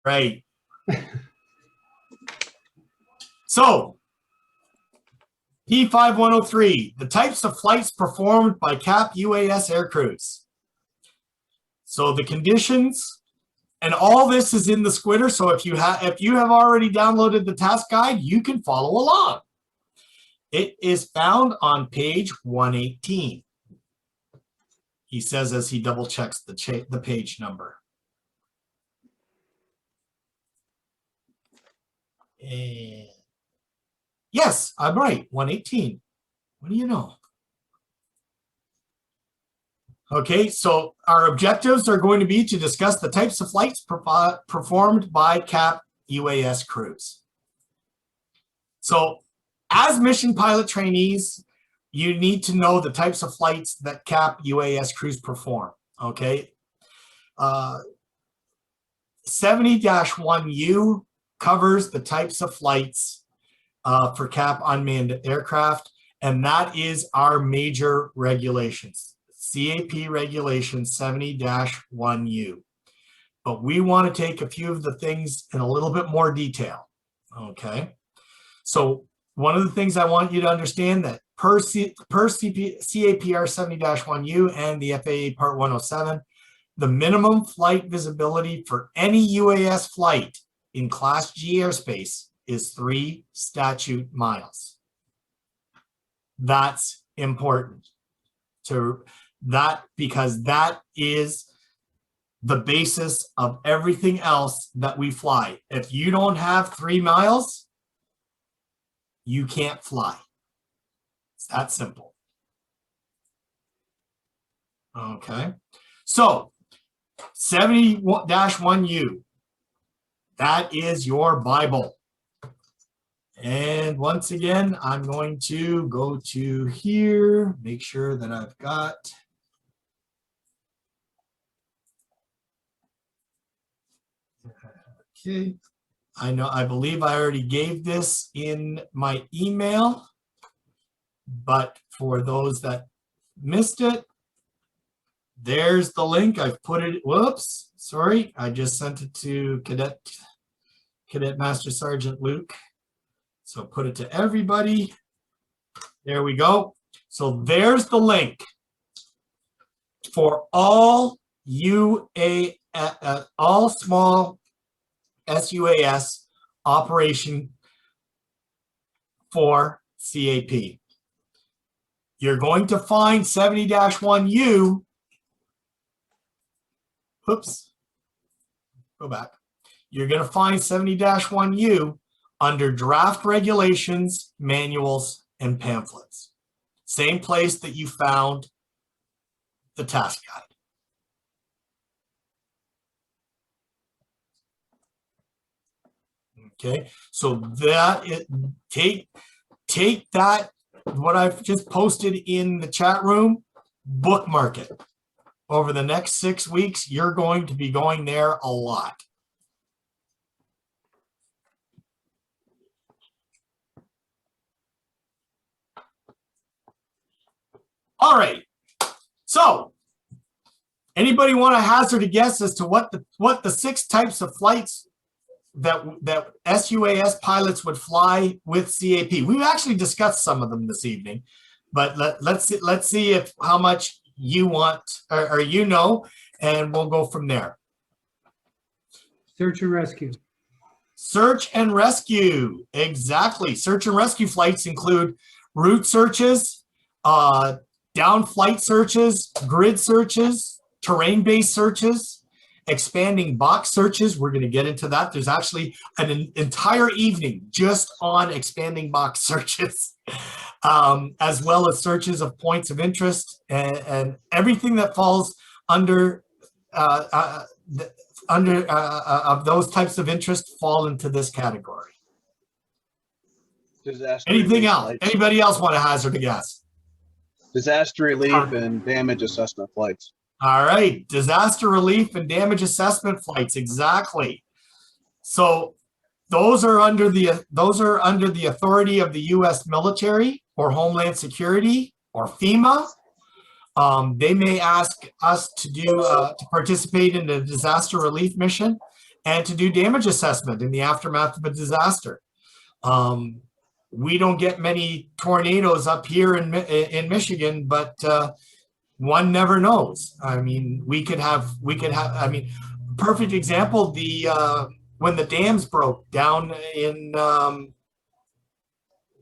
Right. So, P5103, the types of flights performed by CAP UAS Aircrews. So the conditions, and all this is in the Squitter. So if you have already downloaded the task guide, you can follow along. It is found on page 118. He says as he double checks the page number. And yes, I'm right, 118. What do you know? Okay, so our objectives are going to be to discuss the types of flights performed by CAP UAS crews. So as mission pilot trainees, you need to know the types of flights that CAP UAS crews perform, okay? 70-1U covers the types of flights for CAP unmanned aircraft, and that is our major regulations. CAP regulation 70-1U. But we want to take a few of the things in a little bit more detail, okay? So one of the things I want you to understand that per CAPR 70-1U and the FAA Part 107, the minimum flight visibility for any UAS flight in Class G airspace is 3 statute miles. That's important to that, because that is the basis of everything else that we fly. If you don't have 3 miles, you can't fly. It's that simple. Okay. So 70-1U, that is your Bible. And once again, I'm going to go to here, make sure that I've got okay. I believe I already gave this in my email, but for those that missed it, there's the link. I've put it, whoops, sorry. I just sent it to Cadet Master Sergeant Luke. So put it to everybody. There we go. So there's the link for all all small SUAS operation for CAP. You're going to find 70-1U. Oops. Go back. You're going to find 70-1U under draft regulations, manuals, and pamphlets. Same place that you found the task guide. Okay, so that take that, what I've just posted in the chat room, bookmark it. Over the next 6 weeks, you're going to be going there a lot. All right, so anybody want to hazard a guess as to what the 6 types of flights that SUAS pilots would fly with CAP? We've actually discussed some of them this evening, but let's see if how much you want or you know, and we'll go from there. Search and rescue. Search and rescue, exactly. Search and rescue flights include route searches, down flight searches, grid searches, terrain-based searches, expanding box searches. We're going to get into that. There's actually an entire evening just on expanding box searches, as well as searches of points of interest and everything that falls under of those types of interest fall into this category. Anything else? Flights. Anybody else want to hazard a guess? Disaster relief and damage assessment flights. All right, disaster relief and damage assessment flights, exactly. So those are under the authority of the U.S. military or Homeland Security or FEMA. They may ask us to participate in a disaster relief mission, and to do damage assessment in the aftermath of a disaster. We don't get many tornadoes up here in Michigan, but one never knows. I mean, we could have, I mean, perfect example, when the dams broke down in,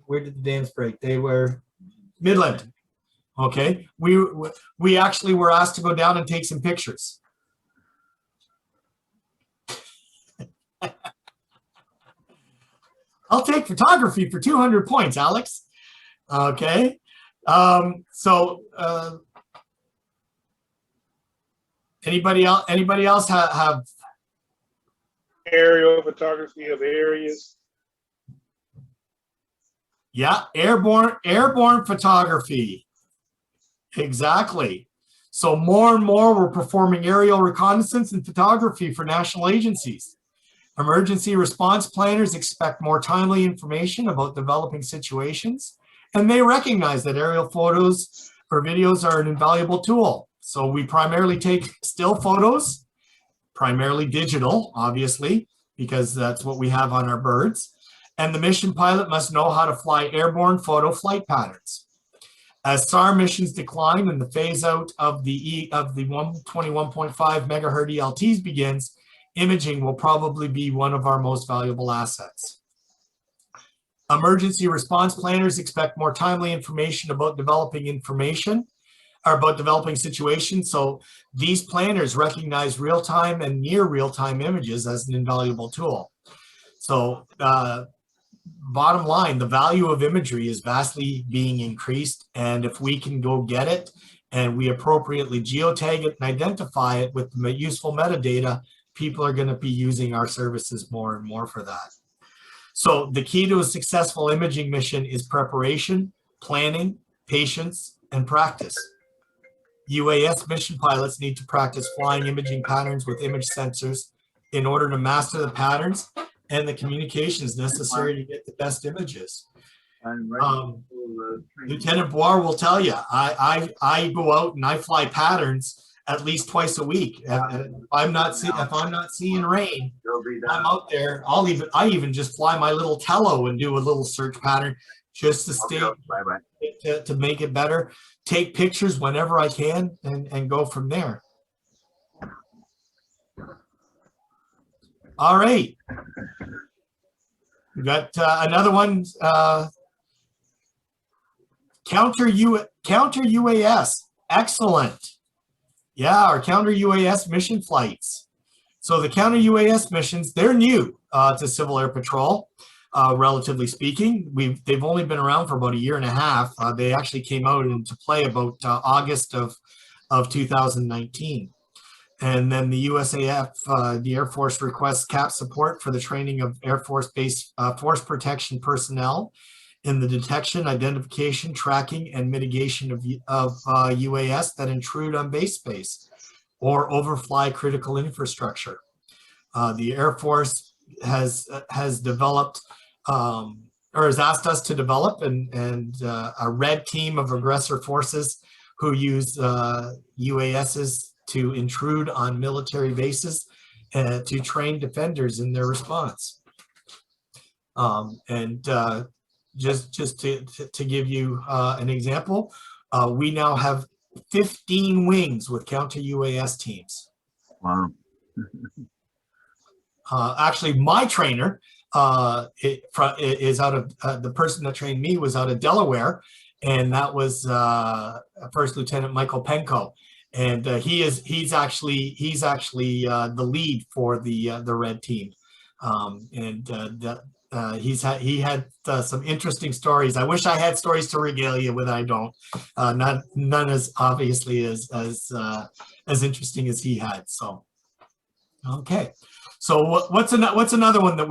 where did the dams break? They were Midland. Okay. We actually were asked to go down and take some pictures. I'll take photography for 200 points, Alex. Okay. Anybody else have aerial photography of areas? Yeah, airborne photography. Exactly. So more and more we're performing aerial reconnaissance and photography for national agencies. Emergency response planners expect more timely information about developing situations, and they recognize that aerial photos or videos are an invaluable tool. So we primarily take still photos, primarily digital, obviously, because that's what we have on our birds. And the mission pilot must know how to fly airborne photo flight patterns. As SAR missions decline and the phase out of the 121.5 megahertz ELTs begins, imaging will probably be one of our most valuable assets. Emergency response planners expect more timely information about developing situations. So these planners recognize real-time and near real-time images as an invaluable tool. So bottom line, the value of imagery is vastly being increased, and if we can go get it and we appropriately geotag it and identify it with useful metadata, people are going to be using our services more and more for that. So the key to a successful imaging mission is preparation, planning, patience, and practice. UAS mission pilots need to practice flying imaging patterns with image sensors in order to master the patterns and the communications necessary to get the best images. Lieutenant Bois will tell you, I go out and I fly patterns at least twice a week. If I'm not seeing rain, I'm out there. I even just fly my little tello and do a little search pattern just to stay to make it better. Take pictures whenever I can and go from there. All right. We got another one. Counter UAS. Excellent. Yeah, our counter UAS mission flights. So the counter UAS missions, they're new to Civil Air Patrol, relatively speaking. They've only been around for about a year and a half. They actually came out into play about August of 2019. And then the USAF, the Air Force requests CAP support for the training of Air Force Base Force Protection personnel in the detection, identification, tracking, and mitigation of UAS that intrude on base space or overfly critical infrastructure. The Air Force has developed or has asked us to develop a red team of aggressor forces who use UASs to intrude on military bases and to train defenders in their response. Just to give you an example, we now have 15 wings with counter UAS teams. Wow. Actually, my trainer is out of the person that trained me was out of Delaware, and that was First Lieutenant Michael Penko. And he's actually the lead for the red team, he had some interesting stories. I wish I had stories to regale you with. I don't. None as obviously as interesting as he had. So, okay. So what's another one that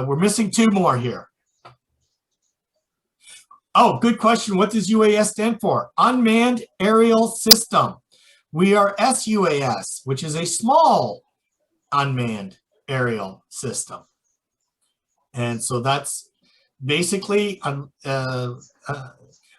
we're missing? Two more here. Oh, good question. What does UAS stand for? Unmanned Aerial System. We are SUAS, which is a small unmanned aerial system. And so that's basically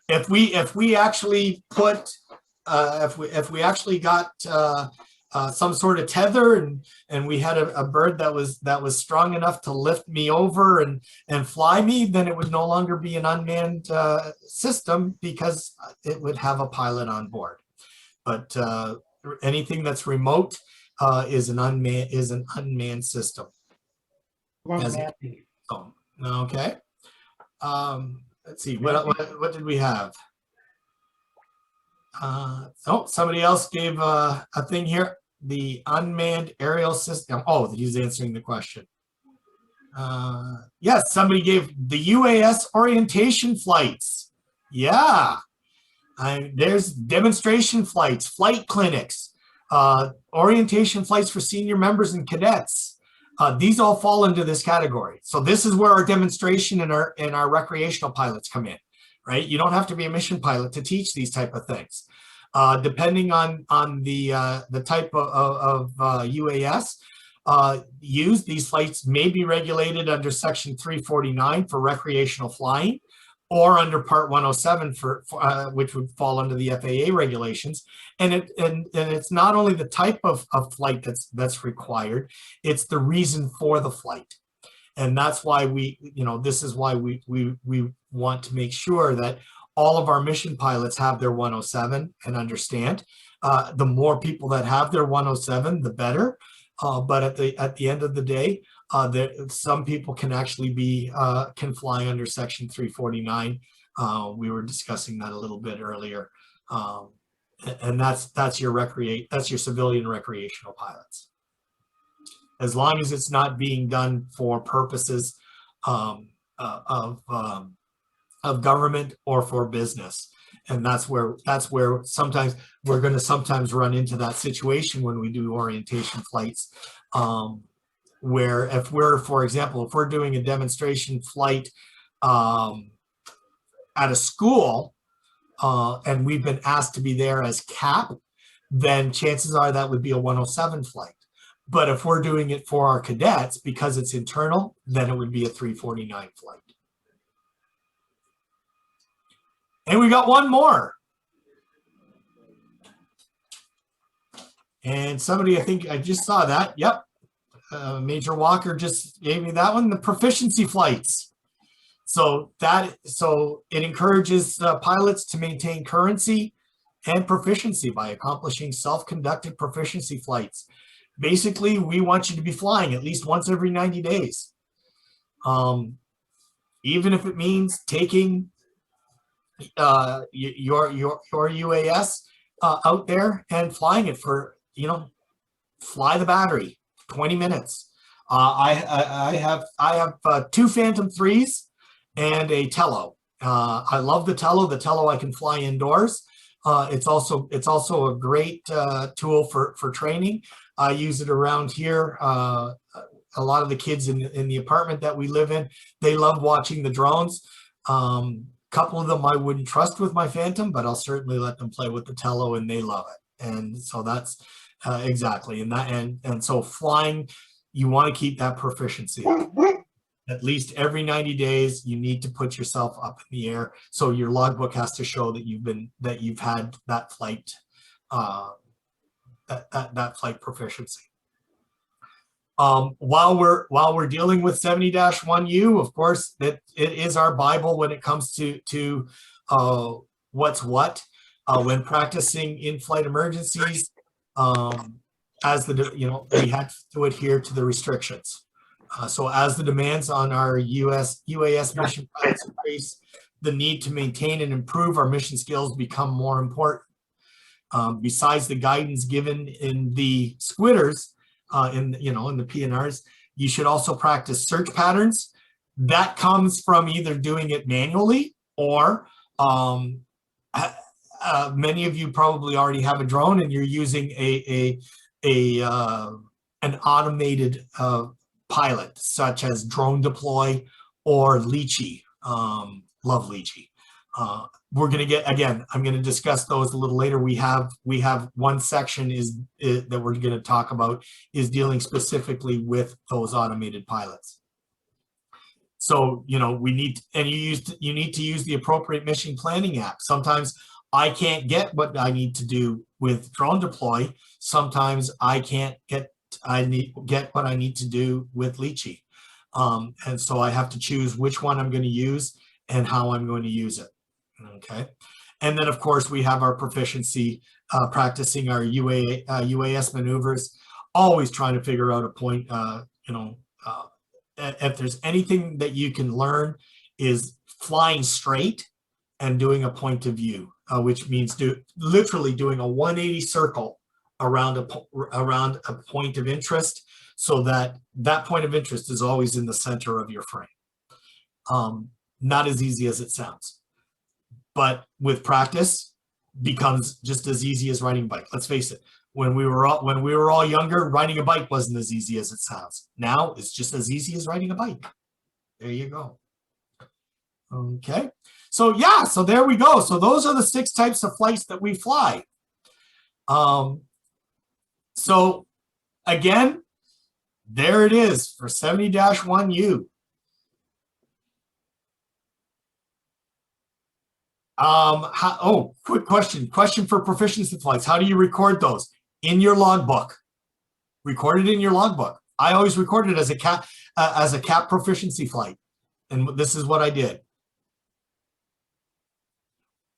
if we actually put if we actually got some sort of tether, and we had a bird that was strong enough to lift me over and fly me, then it would no longer be an unmanned system because it would have a pilot on board. But anything that's remote is an unmanned system. Okay. Let's see, what did we have? Somebody else gave a thing here. The unmanned aerial system. Oh, he's answering the question. Yes, somebody gave the Uas Orientation Flights. Yeah. There's demonstration flights, flight clinics, orientation flights for senior members and cadets. These all fall into this category. So this is where our demonstration and our recreational pilots come in, right? You don't have to be a mission pilot to teach these type of things. Depending on the type of UAS used, these flights may be regulated under Section 349 for recreational flying, or under Part 107 for which would fall under the FAA regulations. And it's not only the type of flight that's required, it's the reason for the flight. And that's why this is why we want to make sure that all of our mission pilots have their 107 and understand. The more people that have their 107, the better. But at the end of the day, some people can actually can fly under Section 349. We were discussing that a little bit earlier, and that's your civilian recreational pilots. As long as it's not being done for purposes of government or for business. And that's where sometimes we're going to run into that situation when we do orientation flights, where if we're doing a demonstration flight at a school and we've been asked to be there as CAP, then chances are that would be a 107 flight. But if we're doing it for our cadets, because it's internal, then it would be a 349 flight. And we got one more. And somebody, I think I just saw that. Yep. Major Walker just gave me that one, the proficiency flights. So it encourages pilots to maintain currency and proficiency by accomplishing self-conducted proficiency flights. Basically, we want you to be flying at least once every 90 days. Even if it means taking your UAS out there and flying it for, fly the battery 20 minutes. I have two Phantom 3s and a Tello. I love the Tello. The Tello I can fly indoors. It's also a great tool for training. I use it around here. A lot of the kids in the apartment that we live in, they love watching the drones. Couple of them I wouldn't trust with my Phantom, but I'll certainly let them play with the Tello, and they love it. And so that's exactly. And so flying, you want to keep that proficiency. At least every 90 days, you need to put yourself up in the air. So your logbook has to show that you've had that flight, that flight proficiency. While we're dealing with 70-1U, of course, it is our Bible when it comes to what's what when practicing in-flight emergencies. We had to adhere to the restrictions. So as the demands on our UAS mission pilots increase, the need to maintain and improve our mission skills become more important. Besides the guidance given in the squitters, in the PNRs, you should also practice search patterns. That comes from either doing it manually or many of you probably already have a drone and you're using an automated pilot, such as Drone Deploy or Leachy. Love Leachy. We're going to get, again, I'm going to discuss those a little later. We have one section that we're going to talk about is dealing specifically with those automated pilots. So, you need to use the appropriate mission planning app. Sometimes I can't get what I need to do with drone deploy. Sometimes I can't get what I need to do with Leachy. And so I have to choose which one I'm going to use and how I'm going to use it. Okay. And then of course we have our proficiency, practicing our UAS maneuvers, always trying to figure out a point, if there's anything that you can learn is flying straight and doing a point of view, which means literally doing a 180 circle around a point of interest, so that that point of interest is always in the center of your frame. Not as easy as it sounds, but with practice becomes just as easy as riding a bike. Let's face it. When we were all younger, riding a bike wasn't as easy as it sounds. Now it's just as easy as riding a bike. There you go. Okay. So yeah, so there we go. So those are the 6 types of flights that we fly. So again, there it is for 70-1U. Quick question for proficiency flights. How do you record those? In your logbook. Record it in your logbook. I always record it as a cap proficiency flight. And this is what I did.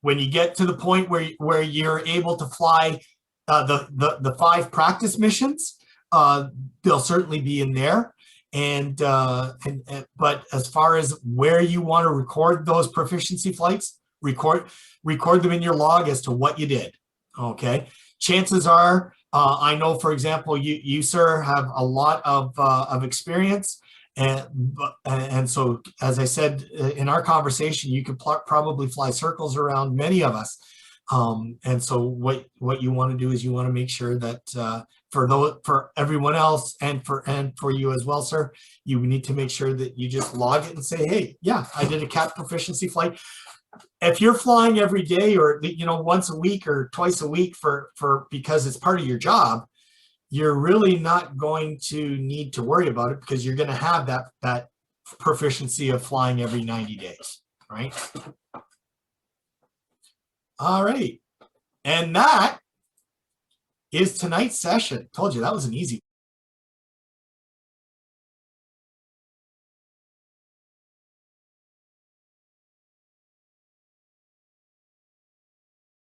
When you get to the point where you're able to fly the 5 practice missions, they'll certainly be in there. But as far as where you want to record those proficiency flights, record them in your log as to what you did. Okay. Chances are, I know, for example, you sir have a lot of experience, and so as I said in our conversation, you could probably fly circles around many of us. And so what you want to do is you want to make sure that for everyone else and for you as well, sir, you need to make sure that you just log it and say, hey, yeah, I did a cap proficiency flight. If you're flying every day, or once a week or twice a week because it's part of your job, you're really not going to need to worry about it, because you're going to have that proficiency of flying every 90 days, right? All right. And that is tonight's session. Told you that was an easy